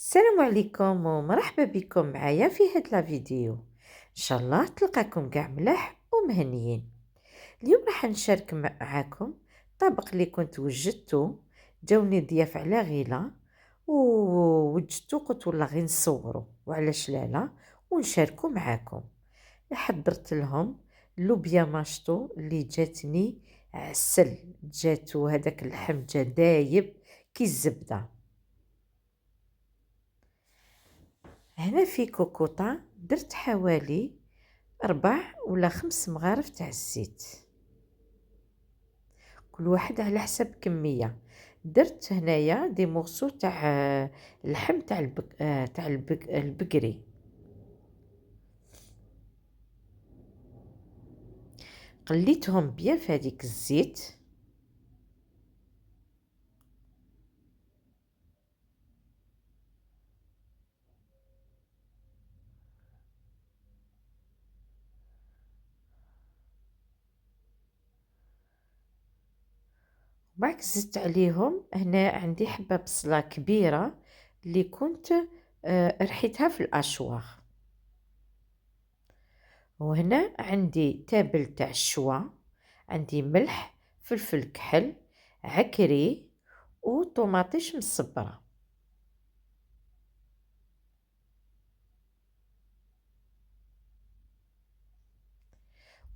السلام عليكم ومرحبا بكم معايا في هاد لا فيديو. ان شاء الله تلقاكم كاع ملاح ومهنيين. اليوم راح نشارك معاكم طبق اللي كنت وجدته. جاوني ضياف على غيله ووجدته، قلت والله غير نصورو وعلاش لا ونشاركو معاكم. حضرت لهم لوبيا ماشطو اللي جاتني عسل، جاتو هذاك اللحم جا دايب كي الزبده. هنا في كوكوطة درت حوالي 4 ولا 5 مغارف تاع الزيت، كل واحد على حسب كمية. درت هنايا دي مورسو تاع اللحم تاع البقري. قليتهم بيان في هذيك الزيت. بعد زدت عليهم، هنا عندي حبة بصلة كبيرة اللي كنت رحيتها في الاشواغ. وهنا عندي تابل تاع الشوا، عندي ملح، فلفل كحل، عكري وطوماطيش مصبرة.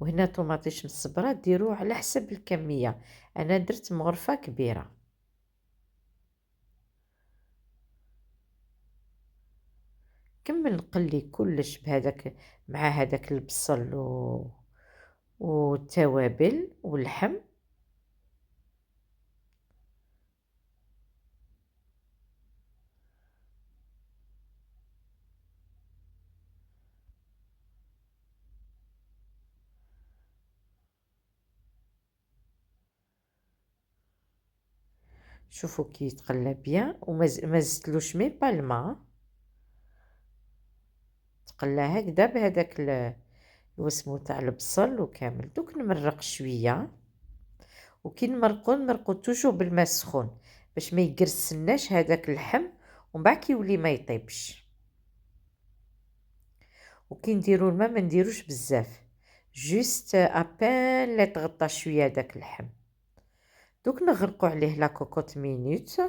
وهنا طوماطيش مصبرة ديروا على حسب الكمية، انا درت مغرفة كبيرة. كمل نقلي كلش بهذاك مع هذاك البصل والتوابل واللحم. شوفوا كي يتقلى بيان وما زدتلوش مي با الماء، تقلى هكذا بهذاك واسمو تاع البصل وكامل. دوك نمرق شويه، وكي نمرقو توجور بالماء السخون باش ما يقرسناش هذاك اللحم ومن بعد كيولي ما يطيبش. وكي نديرو الماء ما نديروش بزاف، جوست ابان لا تغطى شويه داك اللحم. دوك نغرقو عليه لا كوكوط مينوت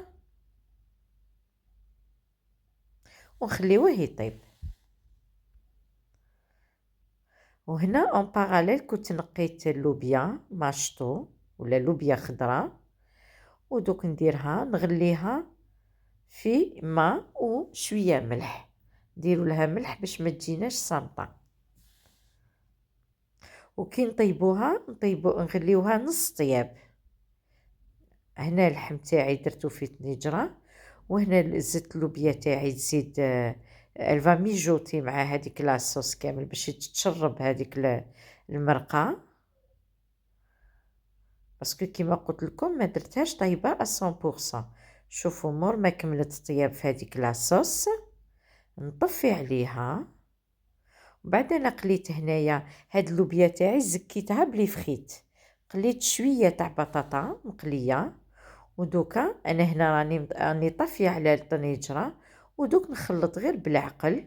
ونخليوه يطيب. وهنا اون باراليل كنت نقيت اللوبيا ماشطو ولا لوبيا خضراء، ودوك نديرها نغليها في ماء وشويه ملح. ديروا لها ملح باش ما تجيناش صامطه. وكي نطيبوها نخليوها نص طياب. هنا اللحم تاعي درتو في طنجرة، وهنا زدت اللوبيا تاعي تزيد الفا ميجوتي مع هذيك لاصوص كامل باش تتشرب هذيك المرقه. باسكو كيما قلت لكم ما درتهاش طيبه 100%. شوفوا مور ما كملت طياب في هذيك لاصوص نطفي عليها. وبعد انا قليت هنايا هاد اللوبيا تاعي زكيتها بلي فخيت، قليت شويه تاع بطاطا مقليه. ودوكا انا هنا راني طافيه على الطنجره، ودوك نخلط غير بالعقل،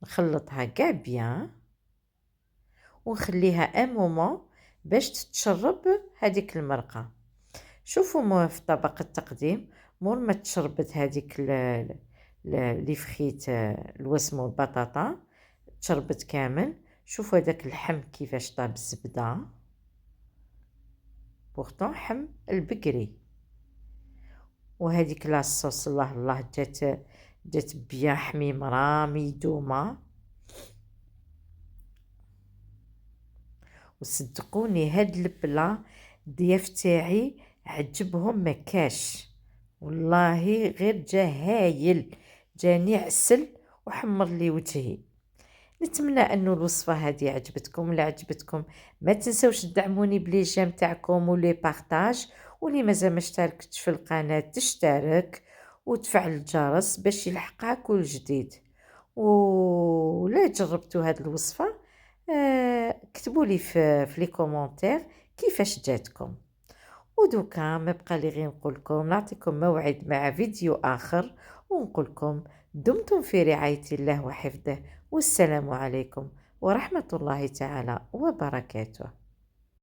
نخلطها كاع بيان ونخليها ان مومون باش تتشرب هذيك المرقه. شوفوا في طبق التقديم مور ما تشربت هذيك اللي فخيت الوسم والبطاطا تشربت كامل. شوفوا هذاك اللحم كيفاش طاب الزبده، بورتون حم البقري. وهذيك لاصوص الله الله جات بيان حميمره ميدومه. وصدقوني هاد البلا الضياف تاعي عجبهم مكاش، والله غير جا هايل، جاني عسل وحمر لي وجهي. نتمنى انه الوصفه هذه عجبتكم. لا عجبتكم ما تنسوش تدعموني بلي جيم تاعكم ولي بارطاج، واللي مازال ما اشتركتش في القناه تشترك وتفعل الجرس باش يلحقها كل جديد. ولا جربتوا هذه الوصفه كتبوا لي في لي كومونتير كيفاش جاتكم. ودوكا ما بقى لي غير نقولكم نعطيكم موعد مع فيديو آخر، ونقولكم دمتم في رعاية الله وحفظه، والسلام عليكم ورحمة الله تعالى وبركاته.